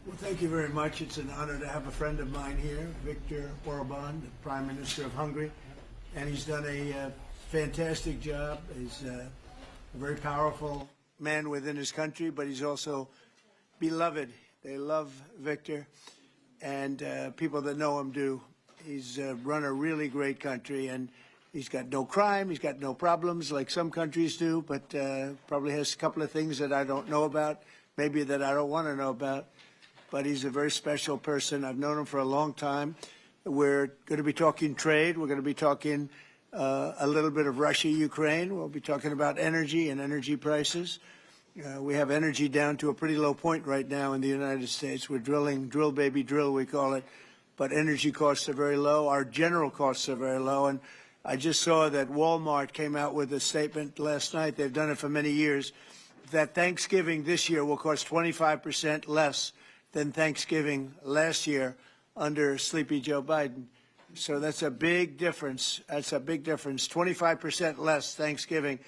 Well, thank you very much. It's an honor to have a friend of mine here, Viktor Orbán, the Prime Minister of Hungary, and he's done a fantastic job. He's a very powerful man within his country, but he's also beloved. They love Viktor, and people that know him do. He's run a really great country, and he's got no crime, he's got no problems like some countries do, but probably has a couple of things that I don't know about, maybe that I don't want to know about. But he's a very special person. I've known him for a long time. We're going to be talking trade. We're going to be talking a little bit of Russia, Ukraine. We'll be talking about energy and energy prices. We have energy down to a pretty low point right now in the United States. We're drilling, drill baby drill, we call it. But energy costs are very low. Our general costs are very low. And I just saw that Walmart came out with a statement last night. They've done it for many years, that Thanksgiving this year will cost 25% less than Thanksgiving last year under Sleepy Joe Biden. So that's a big difference. That's a big difference. 25% less Thanksgiving.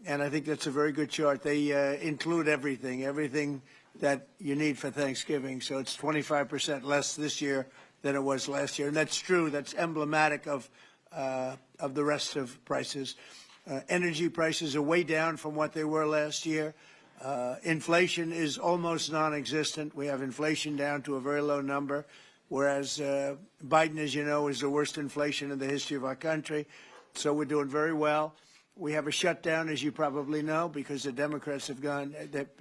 And I think that's a very good chart. They include everything that you need for Thanksgiving. So it's 25% less this year than it was last year. And that's true. That's emblematic of the rest of prices. Energy prices are way down from what they were last year. Inflation is almost non-existent. We have inflation down to a very low number, whereas Biden, as you know, is the worst inflation in the history of our country. So we're doing very well. We have a shutdown, as you probably know, because the Democrats have gone,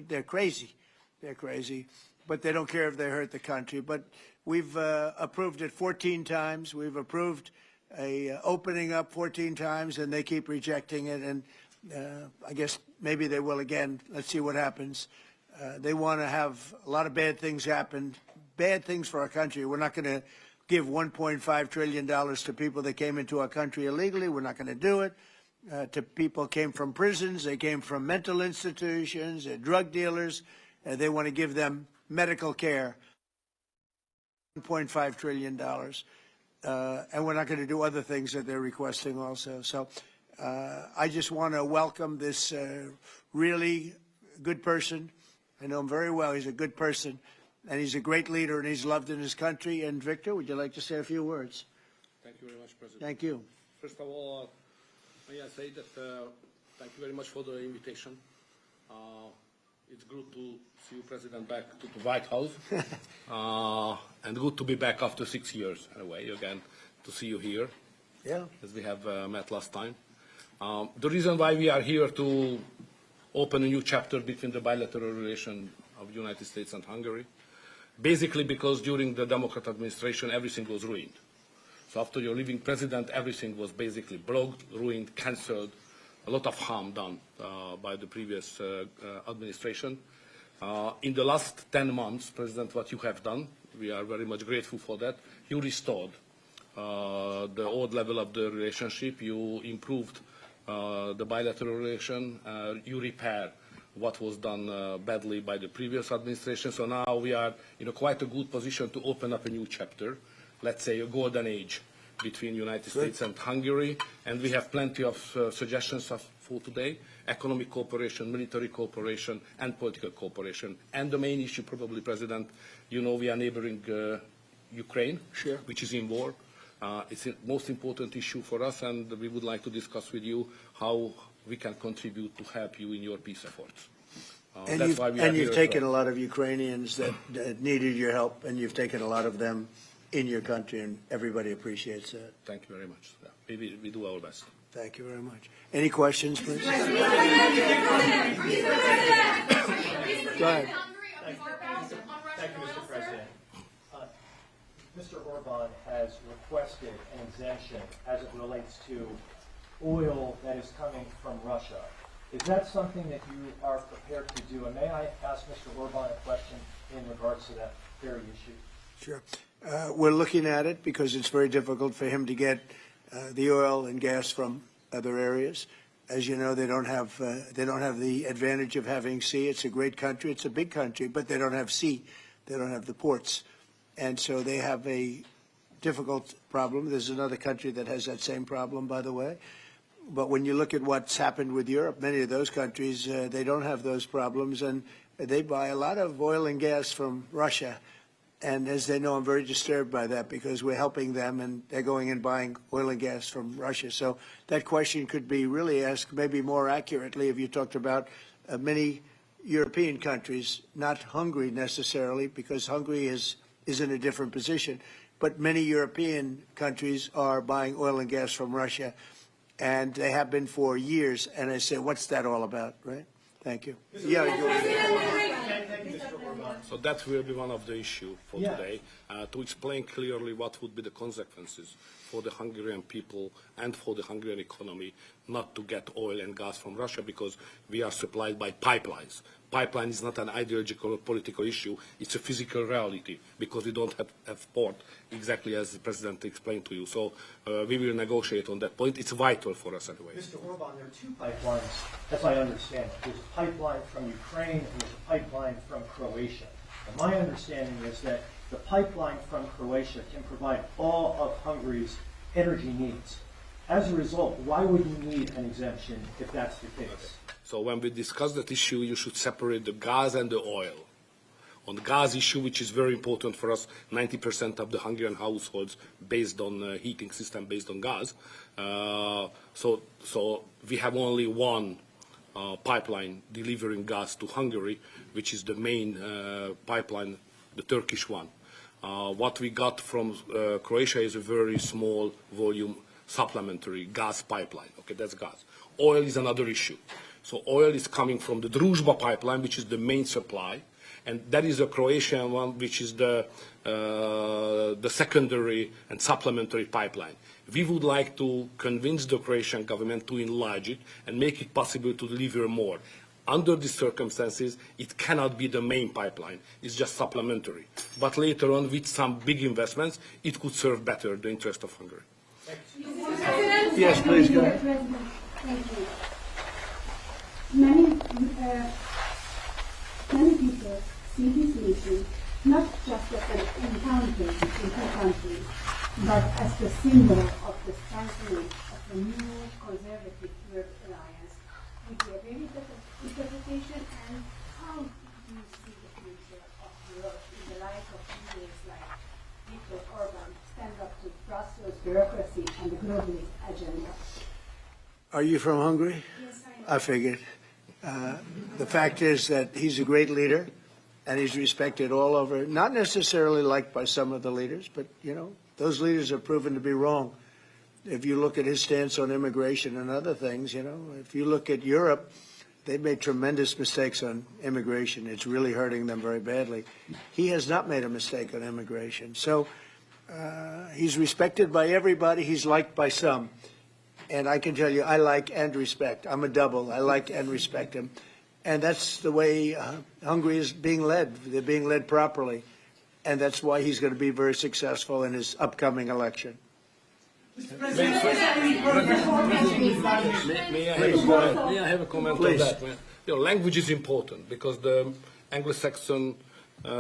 they're crazy. They're crazy. But they don't care if they hurt the country. But we've approved it 14 times. We've approved a opening up 14 times, and they keep rejecting it. And I guess maybe they will again. Let's see what happens. They want to have a lot of bad things happen, bad things for our country. We're not going to give $1.5 trillion to people that came into our country illegally. We're not going to do it. To people who came from prisons, they came from mental institutions, drug dealers. They want to give them medical care. $1.5 trillion. And we're not going to do other things that they're requesting also. So I just want to welcome this really good person. I know him very well. He's a good person, and he's a great leader, and he's loved in his country. And Victor, would you like to say a few words? Thank you very much, President. Thank you. First of all, may I say that thank you very much for the invitation. It's good to see you, President, back to the White House, and good to be back after 6 years, anyway, again, to see you here, as we have met last time. The reason why we are here to open a new chapter between the bilateral relation of the United States and Hungary, basically because during the Democrat administration, everything was ruined. So after your leaving president, everything was basically blocked, ruined, cancelled, a lot of harm done by the previous administration. In the last 10 months, President, what you have done, we are very much grateful for that. You restored the old level of the relationship. You improved the bilateral relation. You repaired what was done badly by the previous administration. So now we are in quite a good position to open up a new chapter, let's say a golden age between the United States and Hungary, and we have plenty of suggestions for today: economic cooperation, military cooperation, and political cooperation. And the main issue, probably, President, you know we are neighboring Ukraine, which is in war. It's the most important issue for us, and we would like to discuss with you how we can contribute to help you in your peace efforts. And you've taken a lot of Ukrainians that needed your help, and you've taken a lot of them in your country, and everybody appreciates that. Thank you very much. We do our best. Thank you very much. Any questions, please? Go ahead. Thank you, Mr. President. Mr. Orbán has requested an exemption as it relates to oil that is coming from Russia. Is that something that you are prepared to do? And may I ask Mr. Orbán a question in regards to that very issue? Sure. We're looking at it because it's very difficult for him to get the oil and gas from other areas. As you know, they don't have the advantage of having sea. It's a great country. It's a big country, but they don't have sea. They don't have the ports. And so they have a difficult problem. There's another country that has that same problem, by the way. But when you look at what's happened with Europe, many of those countries, they don't have those problems, and they buy a lot of oil and gas from Russia. And as they know, I'm very disturbed by that because we're helping them and they're going and buying oil and gas from Russia. So that question could be really asked maybe more accurately if you talked about many European countries, not Hungary necessarily, because Hungary is in a different position. But many European countries are buying oil and gas from Russia, and they have been for years. And I say, what's that all about, right? Thank you. Yeah. So that will be one of the issues for today, to explain clearly what would be the consequences for the Hungarian people and for the Hungarian economy not to get oil and gas from Russia because we are supplied by pipelines. Pipeline is not an ideological or political issue, it's a physical reality because we don't have port, exactly as the President explained to you. So we will negotiate on that point. It's vital for us anyway. Mr. Orban, there are two pipelines, as I understand it. There's a pipeline from Ukraine and there's a pipeline from Croatia. And my understanding is that the pipeline from Croatia can provide all of Hungary's energy needs. As a result, why would you need an exemption if that's the case? So when we discuss that issue, you should separate the gas and the oil. On the gas issue, which is very important for us, 90% of the Hungarian households based on heating system based on gas. So we have only one pipeline delivering gas to Hungary, which is the main pipeline, the Turkish one. What we got from Croatia is a very small volume supplementary gas pipeline. Okay, that's gas. Oil is another issue. So oil is coming from the Druzhba pipeline, which is the main supply, and that is a Croatian one, which is the secondary and supplementary pipeline. We would like to convince the Croatian government to enlarge it and make it possible to deliver more. Under these circumstances, it cannot be the main pipeline. It's just supplementary. But later on, with some big investments, it could serve better the interest of Hungary. Yes, please go ahead. Thank you. Many people see this meeting not just as an encounter between two countries, but as the symbol of the strengthening of a new conservative Europe alliance. Would you agree with that interpretation? And how do you see the future of Europe in the light of leaders like Viktor Orban stand up to Brussels bureaucracy and the globalist agenda? Are you from Hungary? Yes, I am. I figured. The fact is that he's a great leader, and he's respected all over, not necessarily liked by some of the leaders, but, you know, those leaders are proven to be wrong. If you look at his stance on immigration and other things, you know, if you look at Europe, they've made tremendous mistakes on immigration. It's really hurting them very badly. He has not made a mistake on immigration. So he's respected by everybody. He's liked by some. And I can tell you, I like and respect. I'm a double. I like and respect him. And that's the way Hungary is being led. They're being led properly. And that's why he's going to be very successful in his upcoming election. May I have a comment on that? You know, language is important because the Anglo-Saxon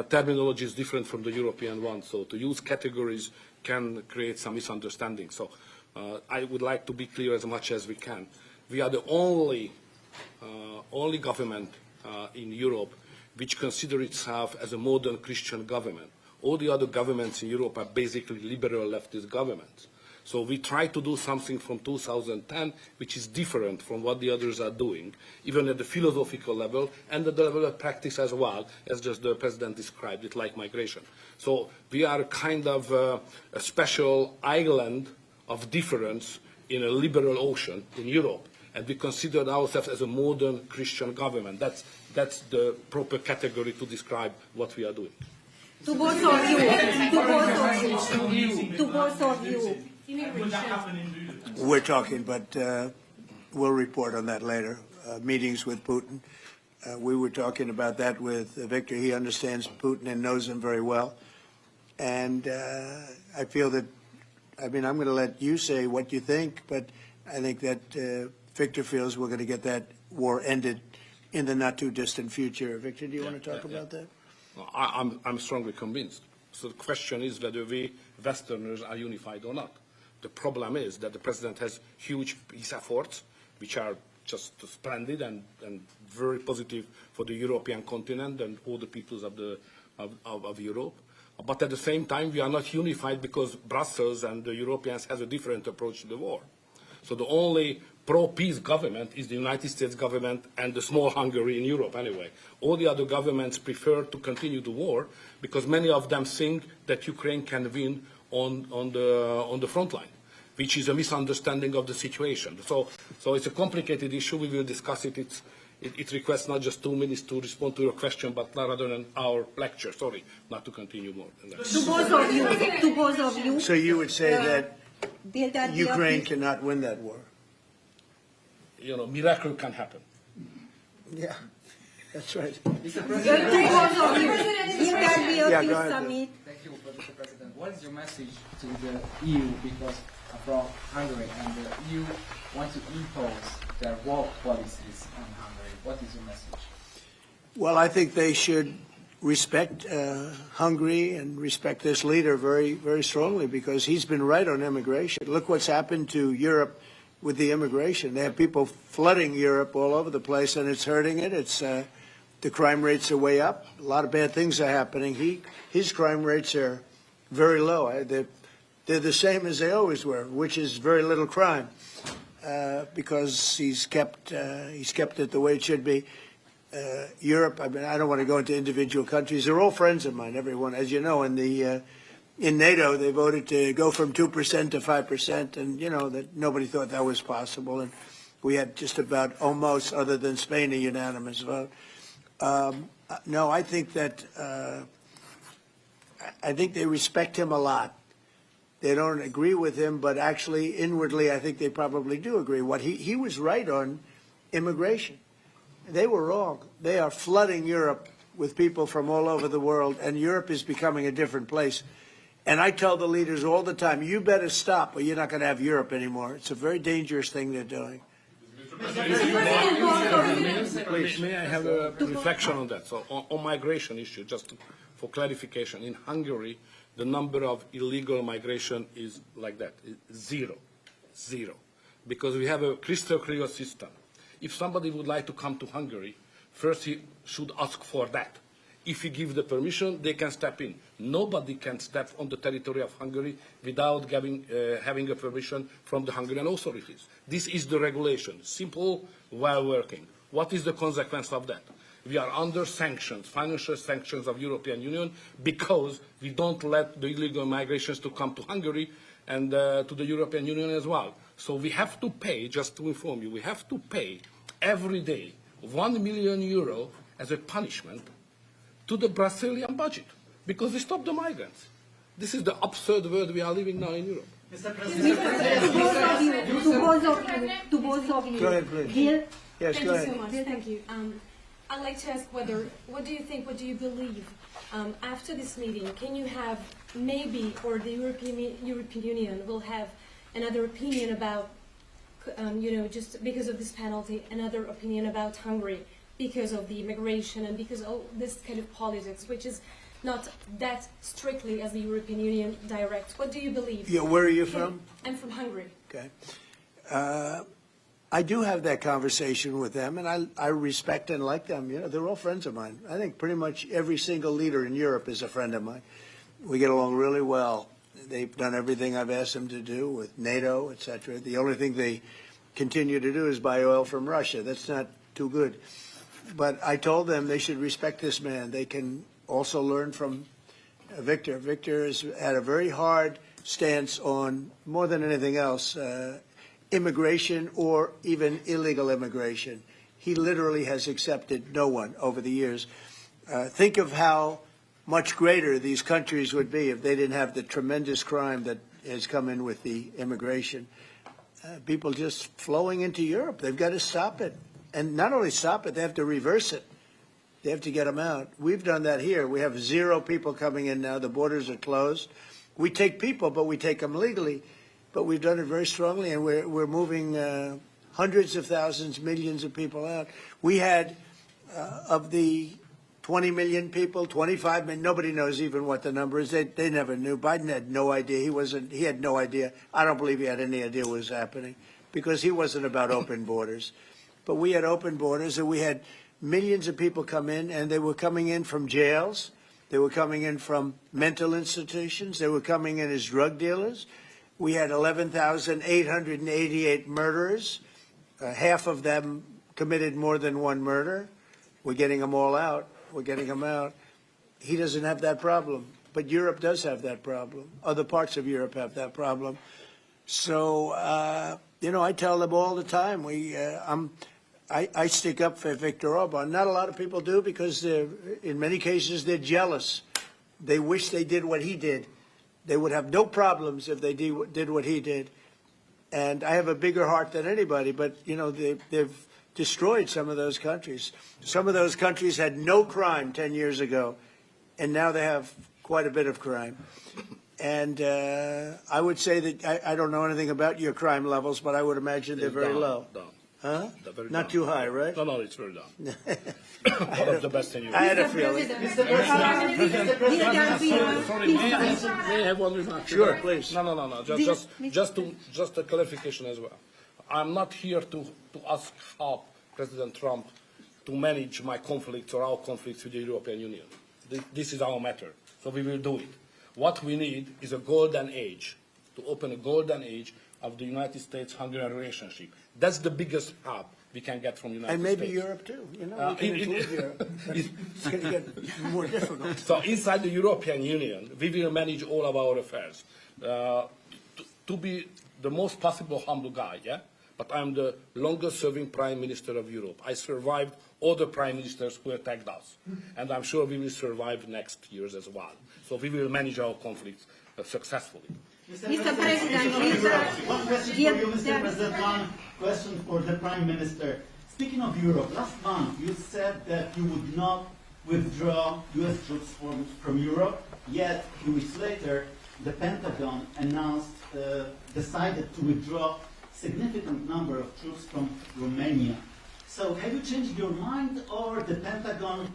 terminology is different from the European one. So to use categories can create some misunderstanding. So I would like to be clear as much as we can. We are the only government in Europe which considers itself as a modern Christian government. All the other governments in Europe are basically liberal leftist governments. So we try to do something from 2010 which is different from what the others are doing, even at the philosophical level and at the level of practice as well, as just the President described it, like migration. So we are kind of a special island of difference in a liberal ocean in Europe, and we consider ourselves as a modern Christian government. That's the proper category to describe what we are doing. To both of you. We're talking, but we'll report on that later. Meetings with Putin. We were talking about that with Victor. He understands Putin and knows him very well. And I feel that, I mean, I'm going to let you say what you think, but I think that Victor feels we're going to get that war ended in the not too distant future. Victor, do you want to talk about that? I'm strongly convinced. So the question is whether we Westerners are unified or not. The problem is that the President has huge peace efforts, which are just splendid and very positive for the European continent and all the peoples of Europe. But at the same time, we are not unified because Brussels and the Europeans have a different approach to the war. So the only pro-peace government is the United States government and the small Hungary in Europe anyway. All the other governments prefer to continue the war because many of them think that Ukraine can win on the front line, which is a misunderstanding of the situation. So it's a complicated issue. We will discuss it. It requests not just 2 minutes to respond to your question, but rather than our lecture. Sorry, not to continue more than that. To both of you. So you would say that Ukraine cannot win that war? You know, miracle can happen. Yeah, that's right. To both of you. Yeah, go ahead. Summit. Thank you, Mr. President. What is your message to the EU? Because from Hungary and the EU want to impose their war policies on Hungary. What is your message? Well, I think they should respect Hungary and respect this leader very, very strongly because he's been right on immigration. Look what's happened to Europe with the immigration. They have people flooding Europe all over the place, and it's hurting it. It's the crime rates are way up. A lot of bad things are happening. His crime rates are very low. They're the same as they always were, which is very little crime because he's kept it the way it should be. Europe, I mean, I don't want to go into individual countries. They're all friends of mine, everyone. As you know, in NATO, they voted to go from 2% to 5%, and, you know, that nobody thought that was possible. And we had just about almost, other than Spain, a unanimous vote. No, I think that I think they respect him a lot. They don't agree with him, but actually, inwardly, I think they probably do agree. He was right on immigration. They were wrong. They are flooding Europe with people from all over the world, and Europe is becoming a different place. And I tell the leaders all the time, you better stop or you're not going to have Europe anymore. It's a very dangerous thing they're doing. May I have a reflection on that? So on migration issue, just for clarification, in Hungary, the number of illegal migration is like that, zero, because we have a crystal clear system. If somebody would like to come to Hungary, first he should ask for that. If you give the permission, they can step in. Nobody can step on the territory of Hungary without having a permission from the Hungarian authorities. This is the regulation, simple, well working. What is the consequence of that? We are under sanctions, financial sanctions of European Union, because we don't let the illegal migrations to come to Hungary and to the European Union as well. So we have to pay, just to inform you, we have to pay every day €1 million as a punishment to the Brazilian budget, because we stopped the migrants. This is the absurd world we are living now in Europe. To both of you. Go ahead, please. Bill? Yes, Thank go you ahead. so much. Thank you. I'd like to ask what do you think, what do you believe after this meeting? Can you have maybe, or the European Union will have another opinion about, just because of this penalty, another opinion about Hungary because of the immigration and because of this kind of politics, which is not that strictly as the European Union directs. What do you believe? Yeah, where are you from? I'm from Hungary. Okay. I do have that conversation with them, and I respect and like them. You know, they're all friends of mine. I think pretty much every single leader in Europe is a friend of mine. We get along really well. They've done everything I've asked them to do with NATO, etc. The only thing they continue to do is buy oil from Russia. That's not too good. But I told them they should respect this man. They can also learn from Victor. Victor has had a very hard stance on, more than anything else, immigration or even illegal immigration. He literally has accepted no one over the years. Think of how much greater these countries would be if they didn't have the tremendous crime that has come in with the immigration. People just flowing into Europe. They've got to stop it. And not only stop it, they have to reverse it. They have to get them out. We've done that here. We have 0 people coming in now. The borders are closed. We take people, but we take them legally. But we've done it very strongly, and we're moving hundreds of thousands, millions of people out. We had, of the 20 million people, 25 million, nobody knows even what the number is. They never knew. Biden had no idea. He had no idea. I don't believe he had any idea what was happening, because he wasn't about open borders. But we had open borders, and we had millions of people come in, and they were coming in from jails. They were coming in from mental institutions. They were coming in as drug dealers. We had 11,888 murderers. Half of them committed more than one murder. We're getting them all out. We're getting them out. He doesn't have that problem, but Europe does have that problem. Other parts of Europe have that problem. So, I tell them all the time, I stick up for Viktor Orban. Not a lot of people do because in many cases they're jealous. They wish they did what he did. They would have no problems if they did what he did. And I have a bigger heart than anybody, but, they've destroyed some of those countries. Some of those countries had no crime 10 years ago, and now they have quite a bit of crime. And I would say that I don't know anything about your crime levels, but I would imagine they're very low. Down. Huh? Very Not down. too high, right? No, it's very down. One of the best in Europe. I had a feeling. Sorry, may I have one remark? Sure, please. No. Just a clarification as well. I'm not here to ask how President Trump to manage my conflicts or our conflicts with the European Union. This is our matter, so we will do it. What we need is a golden age, to open a golden age of the United States-Hungary relationship. That's the biggest help we can get from the United States. And maybe Europe too. We can include Europe. It's going to get more difficult. So inside the European Union, we will manage all of our affairs. To be the most possible humble guy, yeah? But I'm the longest-serving Prime Minister of Europe. I survived all the Prime Ministers who attacked us. And I'm sure we will survive next years as well. So we will manage our conflicts successfully. Mr. President, one question for you, Mr. President. One question for the Prime Minister. Speaking of Europe, last month you said that you would not withdraw U.S. troops from Europe, yet 2 weeks later the Pentagon decided to withdraw significant number of troops from Romania. So have you changed your mind, or the Pentagon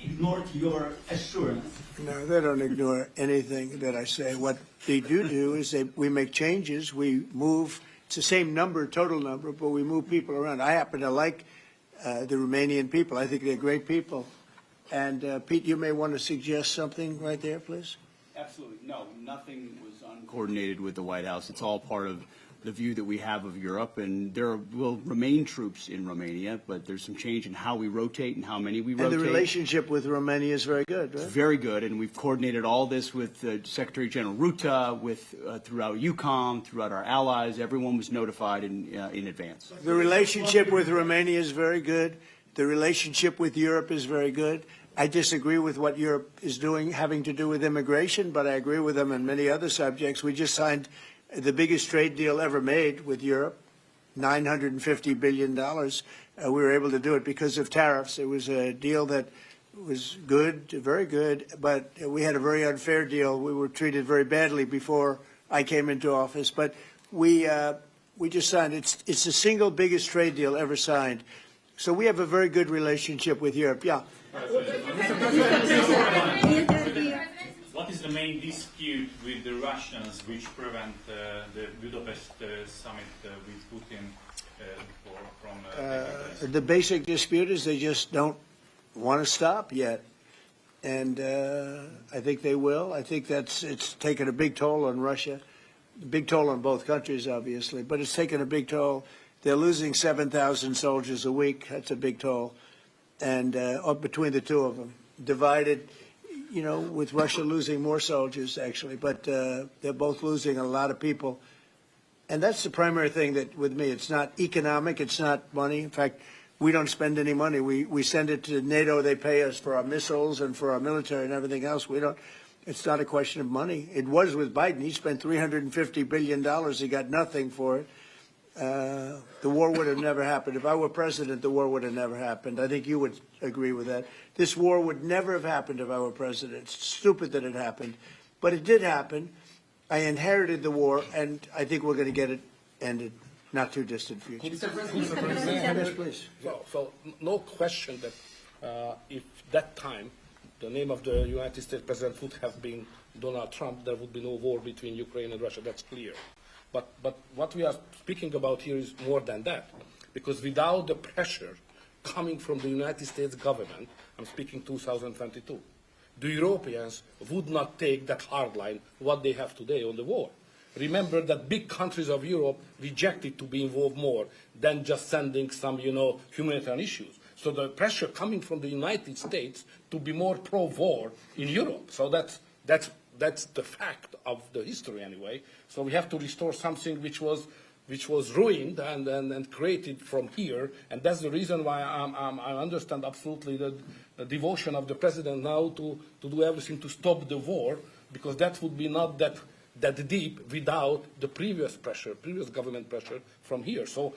ignored your assurance? No, they don't ignore anything that I say. What they do is we make changes. We move. It's the same number, total number, but we move people around. I happen to like the Romanian people. I think they're great people. And Pete, you may want to suggest something right there, please. Absolutely. No, nothing was uncoordinated with the White House. It's all part of the view that we have of Europe, and there will remain troops in Romania, but there's some change in how we rotate and how many we rotate. And the relationship with Romania is very good, right? It's very good, and we've coordinated all this with Secretary General Ruta, throughout EUCOM, throughout our allies. Everyone was notified in advance. The relationship with Romania is very good. The relationship with Europe is very good. I disagree with what Europe is doing having to do with immigration, but I agree with them on many other subjects. We just signed the biggest trade deal ever made with Europe, $950 billion. We were able to do it because of tariffs. It was a deal that was good, very good, but we had a very unfair deal. We were treated very badly before I came into office, but we just signed it. It's the single biggest trade deal ever signed. So we have a very good relationship with Europe. Yeah. What is the main dispute with the Russians which prevent the Budapest summit with Putin from The basic dispute is they just don't want to stop yet. And I think they will. I think it's taken a big toll on Russia, a big toll on both countries, obviously, but it's taken a big toll. They're losing 7,000 soldiers a week. That's a big toll. And between the two of them, divided, with Russia losing more soldiers, actually, but they're both losing a lot of people. And that's the primary thing that, with me, it's not economic, it's not money. In fact, we don't spend any money. We send it to NATO. They pay us for our missiles and for our military and everything else. It's not a question of money. It was with Biden. He spent $350 billion. He got nothing for it. The war would have never happened. If I were president, the war would have never happened. I think you would agree with that. This war would never have happened if I were president. It's stupid that it happened. But it did happen. I inherited the war, and I think we're going to get it ended. Not too distant future. Yes, please. So no question that if that time the name of the United States president would have been Donald Trump, there would be no war between Ukraine and Russia. That's clear. But what we are speaking about here is more than that, because without the pressure coming from the United States government, I'm speaking 2022, the Europeans would not take that hard line, what they have today on the war. Remember that big countries of Europe rejected to be involved more than just sending some, humanitarian issues. So the pressure coming from the United States to be more pro-war in Europe. So that's the fact of the history anyway. So we have to restore something which was ruined and created from here, and that's the reason why I understand absolutely the devotion of the president now to do everything to stop the war, because that would be not that deep without the previous government pressure from here. So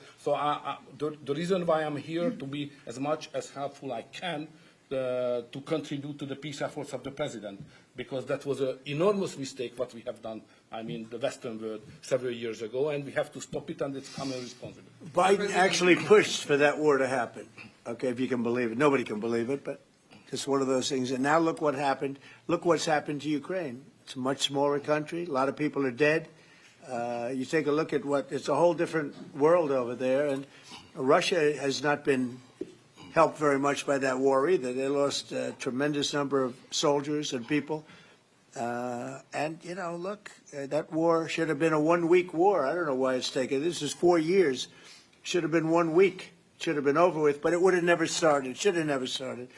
the reason why I'm here to be as much as helpful I can to contribute to the peace efforts of the president, because that was an enormous mistake what we have done, the Western world several years ago, and we have to stop it, and it's common responsibility. Biden actually pushed for that war to happen. Okay, if you can believe it. Nobody can believe it, but it's one of those things. And now look what happened. Look what's happened to Ukraine. It's a much smaller country. A lot of people are dead. You take a look at it's a whole different world over there, and Russia has not been helped very much by that war either. They lost a tremendous number of soldiers and people. And, look, that war should have been a one-week war. I don't know why it's taken. This is 4 years. Should have been 1 week. Should have been over with, but it would have never started. Should have never started.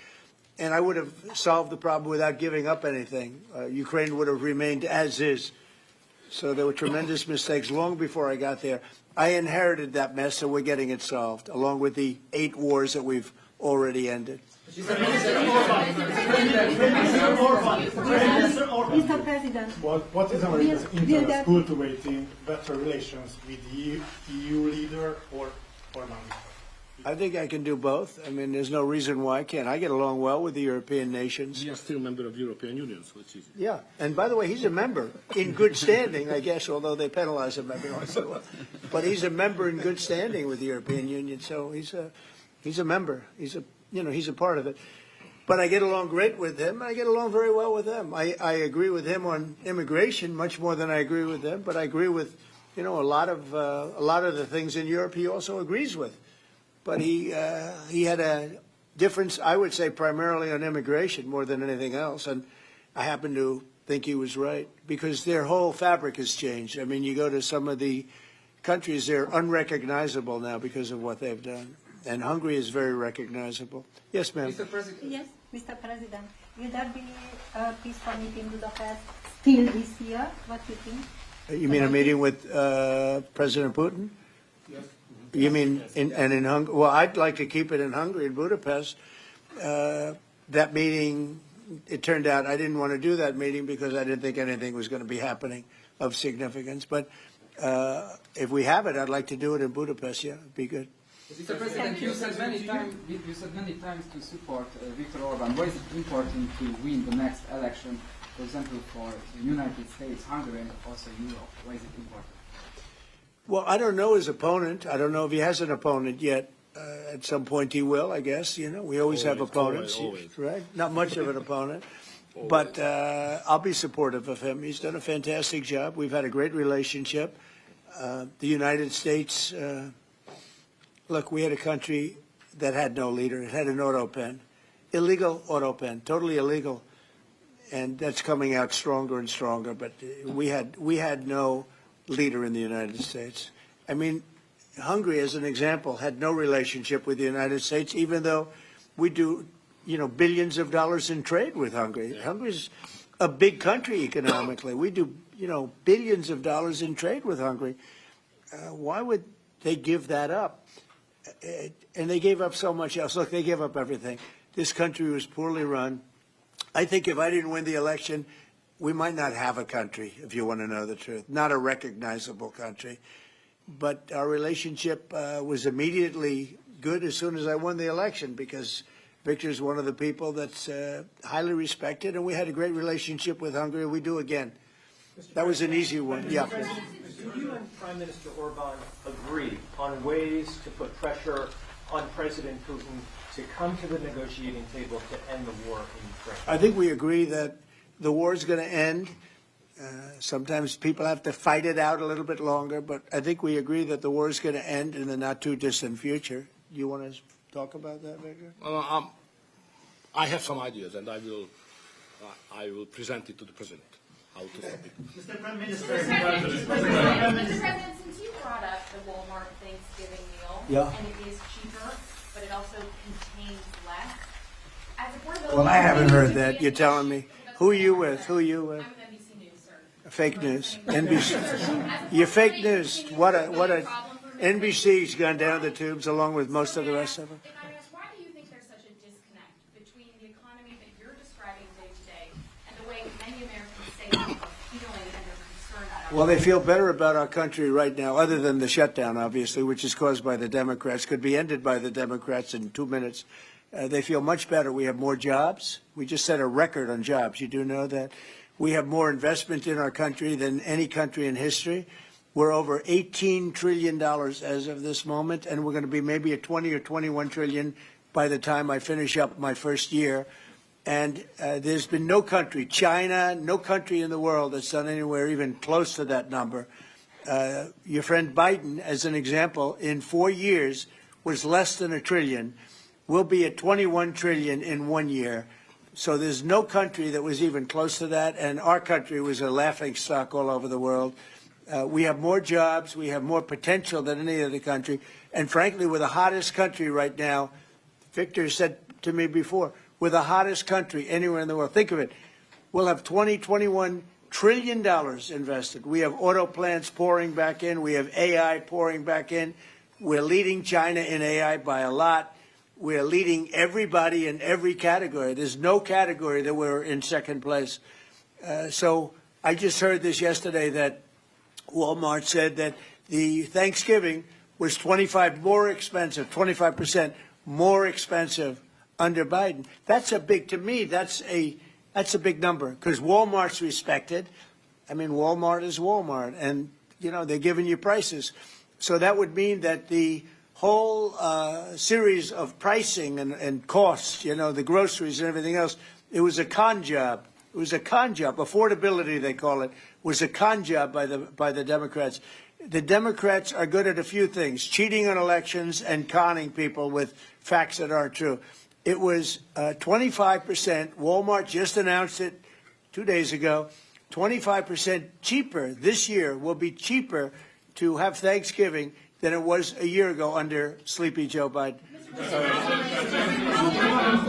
And I would have solved the problem without giving up anything. Ukraine would have remained as is. So there were tremendous mistakes long before I got there. I inherited that mess, so we're getting it solved, along with the 8 wars that we've already ended. Mr. President, What is America's interest cultivating better relations with the EU leader or not? I think I can do both. I mean, there's no reason why I can't. I get along well with the European nations. We are still a member of the European Union, so it's easy. Yeah, and by the way, he's a member in good standing, I guess, although they penalize him every once in a while. But he's a member in good standing with the European Union, so he's a member. He's a part of it. But I get along great with him. I get along very well with them. I agree with him on immigration much more than I agree with them. But I agree with, a lot of the things in Europe he also agrees with. But he had a difference, I would say, primarily on immigration more than anything else. And I happen to think he was right, because their whole fabric has changed. I mean, you go to some of the countries, they're unrecognizable now because of what they've done. And Hungary is very recognizable. Yes, ma'am. Mr. President. yes, Mr. President, will there be a peaceful meeting in Budapest still this year? What do you think? You mean a meeting with President Putin? Yes. You mean in Hungary? Well, I'd like to keep it in Hungary, in Budapest. That meeting, it turned out I didn't want to do that meeting because I didn't think anything was going to be happening of significance. But if we have it, I'd like to do it in Budapest. Yeah, it'd be good. Mr. President, you said many times to support Viktor Orban. Why is it important to win the next election, for example, for the United States, Hungary, and also Europe? Why is it important? Well, I don't know his opponent. I don't know if he has an opponent yet. At some point he will, I guess. We always have opponents, always. right? Not much of an opponent. But I'll be supportive of him. He's done a fantastic job. We've had a great relationship. The United States, look, we had a country that had no leader. It had an auto pen, illegal auto pen, totally illegal. And that's coming out stronger and stronger. But we had no leader in the United States. I mean, Hungary, as an example, had no relationship with the United States, even though we do, billions of dollars in trade with Hungary. Hungary's a big country economically. We do, billions of dollars in trade with Hungary. Why would they give that up? And they gave up so much else. Look, they gave up everything. This country was poorly run. I think if I didn't win the election, we might not have a country, if you want to know the truth, not a recognizable country. But our relationship was immediately good as soon as I won the election, because Victor's one of the people that's highly respected, and we had a great relationship with Hungary. We do again. That was an easy one. Yeah. Do you and Prime Minister Orban agree on ways to put pressure on President Putin to come to the negotiating table to end the war in Ukraine? I think we agree that the war is going to end. Sometimes people have to fight it out a little bit longer, but I think we agree that the war is going to end in the not-too-distant future. You want to talk about that, Victor? I have some ideas, and I will I will present it to the President. How to stop it. Mr. Prime Minister, Mr. President, since you brought up the Walmart Thanksgiving meal, Yeah. and it is cheaper, but it also contains less. As a portability, Well, I haven't heard that. You're telling me. Who are you with? Who are you with? I'm with NBC News, sir. Fake news. NBC. You're fake news. What a NBC's gone down the tubes along with most of the rest of them. If I ask, why do you think there's such a disconnect between the economy that you're describing day to day and the way many Americans say they are feeling and they're concerned about? Well, they feel better about our country right now, other than the shutdown, obviously, which is caused by the Democrats, could be ended by the Democrats in 2 minutes. They feel much better. We have more jobs. We just set a record on jobs. You do know that. We have more investment in our country than any country in history. We're over $18 trillion as of this moment, and we're going to be maybe at 20 or 21 trillion by the time I finish up my first year. And there's been no country, China, no country in the world that's done anywhere even close to that number. Your friend Biden, as an example, in 4 years was less than $1 trillion. We'll be at 21 trillion in 1 year. So there's no country that was even close to that, and our country was a laughingstock all over the world. We have more jobs, we have more potential than any other country, and frankly, we're the hottest country right now. Victor said to me before, we're the hottest country anywhere in the world. Think of it. We'll have $21 trillion invested. We have auto plants pouring back in. We have AI pouring back in. We're leading China in AI by a lot. We're leading everybody in every category. There's no category that we're in second place. So I just heard this yesterday that Walmart said that the Thanksgiving was 25% more expensive under Biden. That's a big, to me, that's a big number because Walmart's respected. I mean, Walmart is Walmart, and, you know, they're giving you prices. So that would mean that the whole series of pricing and costs, you know, the groceries and everything else, it was a con job. It was a con job. Affordability, they call it, was a con job by the Democrats. The Democrats are good at a few things, cheating on elections and conning people with facts that aren't true. It was 25%. Walmart just announced it 2 days ago. 25% cheaper this year will be cheaper to have Thanksgiving than it was a year ago under Sleepy Joe Biden.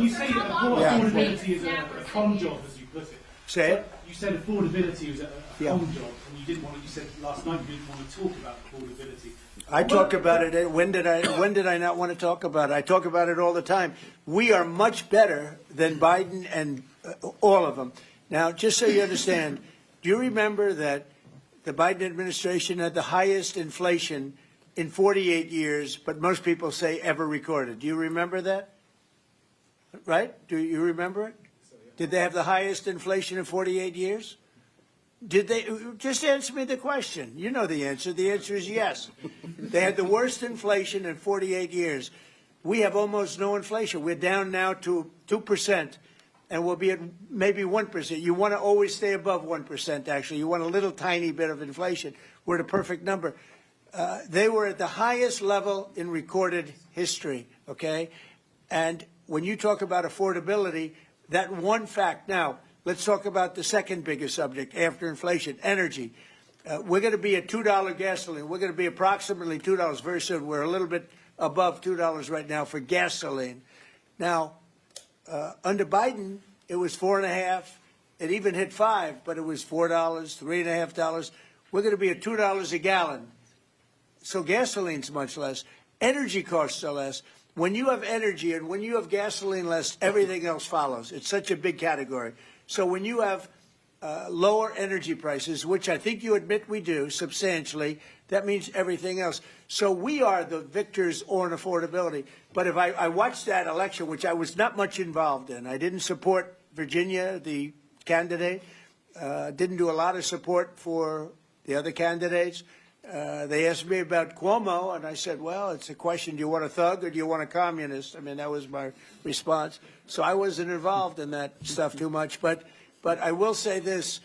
You say affordability is a con job, as you put it. Say it. You said affordability was a con job, and you didn't want to. You said last night you didn't want to talk about affordability. I talk about it. When did I not want to talk about it? I talk about it all the time. We are much better than Biden and all of them. Now, just so you understand, do you remember that the Biden administration had the highest inflation in 48 years, but most people say ever recorded? Do you remember that? Right? Do you remember it? Did they have the highest inflation in 48 years? Did they? Just answer me the question. You know the answer. The answer is yes. They had the worst inflation in 48 years. We have almost no inflation. We're down now to 2%, and we'll be at maybe 1%. You want to always stay above 1%, actually. You want a little tiny bit of inflation. We're at a perfect number. They were at the highest level in recorded history, okay? And when you talk about affordability, that one fact. Now, let's talk about the second biggest subject after inflation, energy. We're going to be at $2 gasoline. We're going to be approximately $2 very soon. We're a little bit above $2 right now for gasoline. Now, under Biden, it was $4.50. It even hit $5, but it was $4, $3.50. We're going to be at $2 a gallon. So gasoline's much less. Energy costs are less. When you have energy and when you have gasoline less, everything else follows. It's such a big category. So when you have lower energy prices, which I think you admit we do substantially, that means everything else. So we are the victors on affordability. But if I watched that election, which I was not much involved in, I didn't support Virginia, the candidate, didn't do a lot of support for the other candidates. They asked me about Cuomo, and I said, well, it's a question, do you want a thug or do you want a communist? I mean, that was my response. So I wasn't involved in that stuff too much. But I will say this.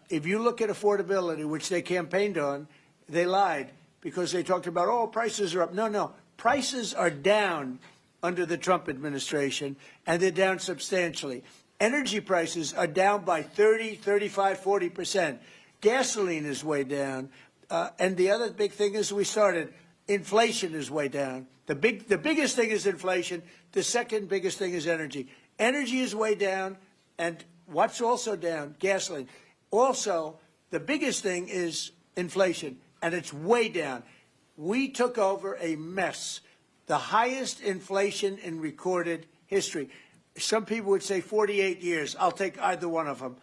If you look at affordability, which they campaigned on, they lied because they talked about, oh, prices are up. No. Prices are down under the Trump administration, and they're down substantially. Energy prices are down by 30, 35, 40%. Gasoline is way down. And the other big thing is inflation is way down. The biggest thing is inflation. The second biggest thing is energy. Energy is way down. And what's also down? Gasoline. Also, the biggest thing is inflation, and it's way down. We took over a mess, the highest inflation in recorded history. Some people would say 48 years. I'll take either one of them.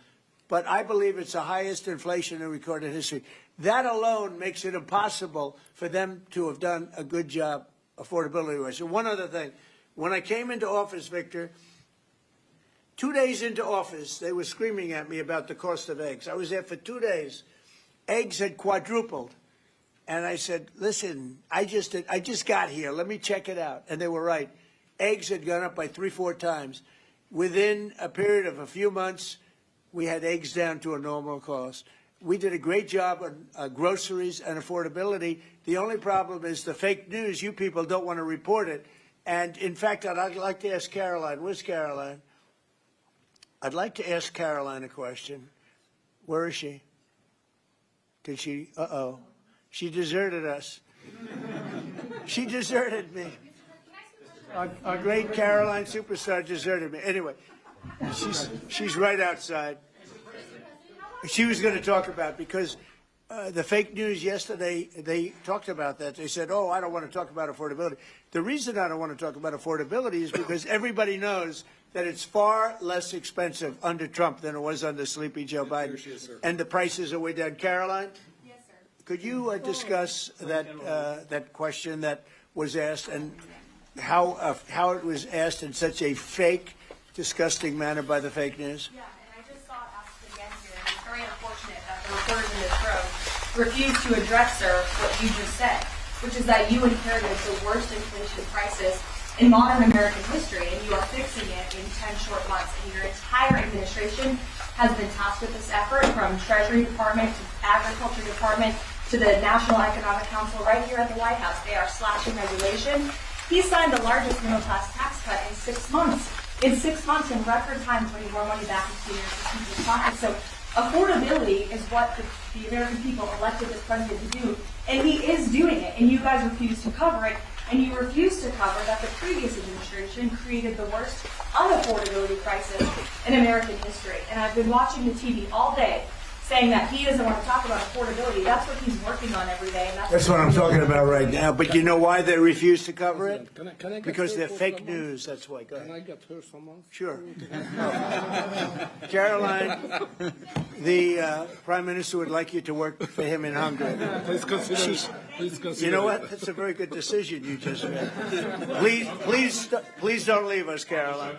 But I believe it's the highest inflation in recorded history. That alone makes it impossible for them to have done a good job affordability-wise. And one other thing. When I came into office, Victor, 2 days into office, they were screaming at me about the cost of eggs. I was there for 2 days. Eggs had quadrupled. And I said, listen, I just got here. Let me check it out. And they were right. Eggs had gone up by 3-4 times. Within a period of a few months, we had eggs down to a normal cost. We did a great job on groceries and affordability. The only problem is the fake news. You people don't want to report it. And, in fact, I'd like to ask Caroline. Where's Caroline? I'd like to ask Caroline a question. Where is she? Did she? Uh-oh. She deserted us. She deserted me. Our great Caroline superstar deserted me. Anyway, she's right outside. She was going to talk about, because the fake news yesterday, they talked about that. They said, oh, I don't want to talk about affordability. The reason I don't want to talk about affordability is because everybody knows that it's far less expensive under Trump than it was under Sleepy Joe Biden. And the prices are way down. Caroline? Yes, sir. Could you discuss that question that was asked, and how it was asked in such a fake, disgusting manner by the fake news? Yeah, and I just saw it asked again here, and it's very unfortunate that the reporters in this room refused to address, sir, what you just said, which is that you inherited the worst inflation crisis in modern American history, and you are fixing it in 10 short months. And your entire administration has been tasked with this effort, from Treasury Department to Agriculture Department to the National Economic Council right here at the White House. They are slashing regulation. He signed the largest middle-class tax cut in 6 months. In 6 months, in record time, putting more money back into your people's pockets. So affordability is what the American people elected this president to do, and he is doing it, and you guys refuse to cover it. And you refuse to cover that the previous administration created the worst unaffordability crisis in American history. And I've been watching the TV all day saying that he doesn't want to talk about affordability. That's what he's working on every day. And that's what I'm talking about right now. But you know why they refuse to cover it? Can I get because they're her for fake someone? news. That's why. Go ahead. Can I get her someone? Sure. Caroline, the Prime Minister would like you to work for him in Hungary. Please consider. You know what? That's a very good decision you just made. Please don't leave us, Caroline.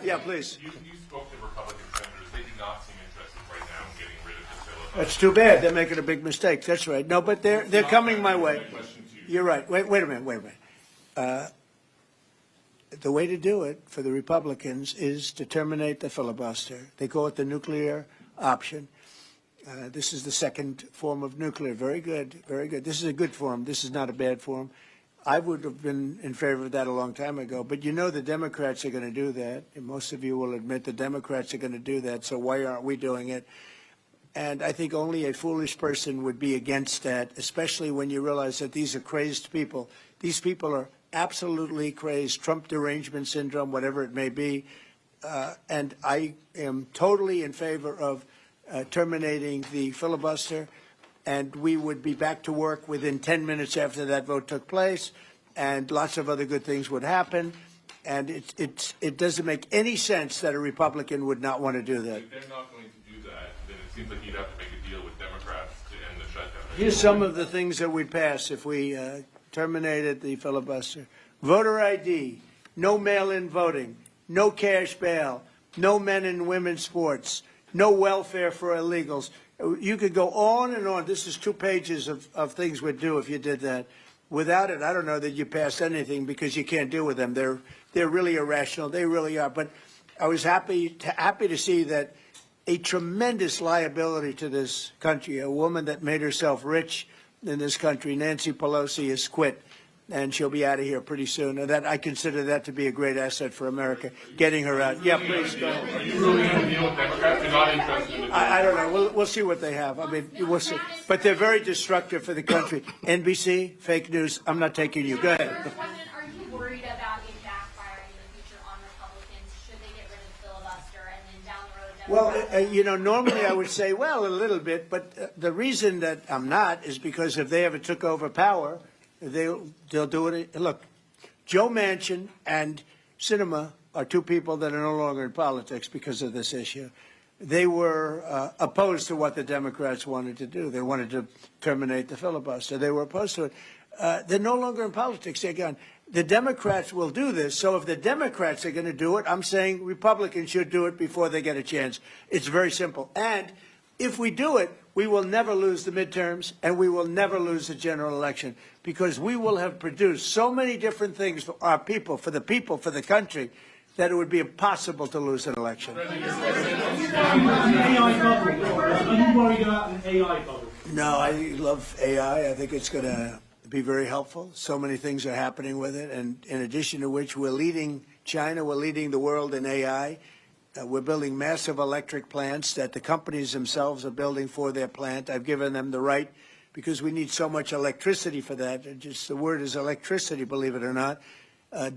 Yeah, please. You spoke to Republican senators. They do not seem interested right now in getting rid of this filibuster. That's too bad. They're making a big mistake. That's right. No, but they're coming my way. You're right. Wait a minute. The way to do it for the Republicans is to terminate the filibuster. They call it the nuclear option. This is the second form of nuclear. Very good, very good. This is a good form. This is not a bad form. I would have been in favor of that a long time ago. But you know the Democrats are going to do that. And most of you will admit the Democrats are going to do that. So why aren't we doing it? And I think only a foolish person would be against that, especially when you realize that these are crazed people. These people are absolutely crazed, Trump derangement syndrome, whatever it may be. And I am totally in favor of terminating the filibuster, and we would be back to work within 10 minutes after that vote took place, and lots of other good things would happen. And it doesn't make any sense that a Republican would not want to do that. If they're not going to do that, then it seems like you'd have to make a deal with Democrats to end the shutdown. Here's some of the things that we'd pass if we terminated the filibuster. Voter ID, no mail-in voting, no cash bail, no men and women's sports, no welfare for illegals. You could go on and on. This is 2 pages of things we'd do if you did that. Without it, I don't know that you passed anything, because you can't deal with them. They're really irrational. They really are. But I was happy to see that a tremendous liability to this country, a woman that made herself rich in this country, Nancy Pelosi, has quit. and she'll be out of here pretty soon. And that I consider that to be a great asset for America, getting her out. Yeah, please go. Are you ruling in the deal with Democrats? You're not interested in the deal? I don't know. We'll see what they have. I mean, we'll see. But they're very destructive for the country. NBC, fake news. I'm not taking you. Go ahead. Are you worried about it backfiring in the future on Republicans? Should they get rid of the filibuster and then down the road? Well, normally I would say, well, a little bit. But the reason that I'm not is because if they ever took over power, they'll do it. Look, Joe Manchin and Sinema are two people that are no longer in politics because of this issue. They were opposed to what the Democrats wanted to do. They wanted to terminate the filibuster. They were opposed to it. They're no longer in politics. They're gone. The Democrats will do this. So if the Democrats are going to do it, I'm saying Republicans should do it before they get a chance. It's very simple. And if we do it, we will never lose the midterms, and we will never lose the general election, because we will have produced so many different things for our people, for the country, that it would be impossible to lose an election. Are you worried about an AI bubble? No, I love AI. I think it's going to be very helpful. So many things are happening with it, and in addition to which, we're leading China, we're leading the world in AI. We're building massive electric plants that the companies themselves are building for their plant. I've given them the right, because we need so much electricity for that. Just the word is electricity, believe it or not.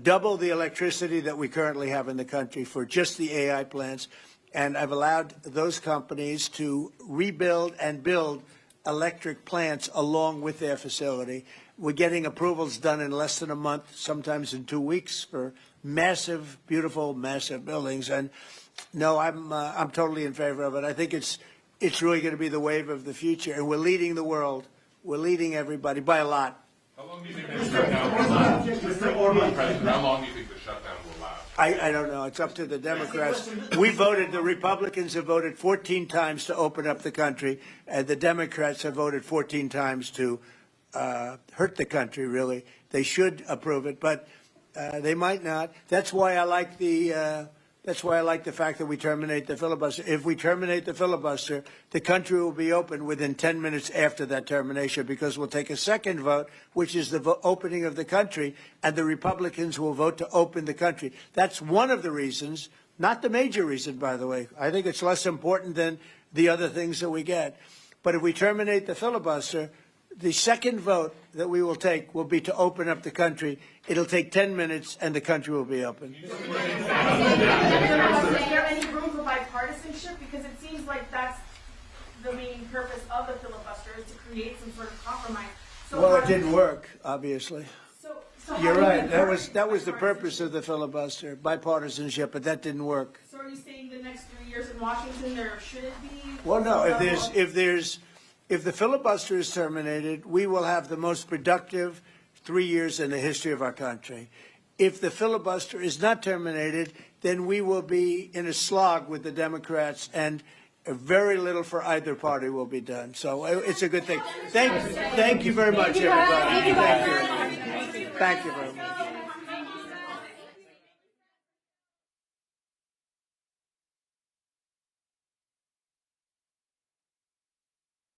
Double the electricity that we currently have in the country for just the AI plants. And I've allowed those companies to rebuild and build electric plants along with their facility. We're getting approvals done in less than a month, sometimes in 2 weeks, for massive, beautiful, massive buildings. And no, I'm totally in favor of it. I think it's really going to be the wave of the future, and we're leading the world. We're leading everybody by a lot. How long do you think the shutdown will last? Mr. President, how long do you think the shutdown will last? I don't know. It's up to the Democrats. We voted, the Republicans have voted 14 times to open up the country, and the Democrats have voted 14 times to hurt the country, really. They should approve it, but they might not. That's why I like the fact that we terminate the filibuster. If we terminate the filibuster, the country will be open within 10 minutes after that termination, because we'll take a second vote, which is the opening of the country, and the Republicans will vote to open the country. That's one of the reasons, not the major reason, by the way. I think it's less important than the other things that we get. But if we terminate the filibuster, the second vote that we will take will be to open up the country. It'll take 10 minutes, and the country will be open. Is there any room for bipartisanship? Because it seems like that's the main purpose of the filibuster, is to create some sort of compromise. So Well, it didn't work, obviously. So You're right. That was the purpose of the filibuster, bipartisanship, but that didn't work. So are you saying the next 3 years in Washington there shouldn't be? Well, no. If the filibuster is terminated, we will have the most productive 3 years in the history of our country. If the filibuster is not terminated, then we will be in a slog with the Democrats, and very little for either party will be done. So it's a good thing. Thank you very much, everybody. Thank you very much.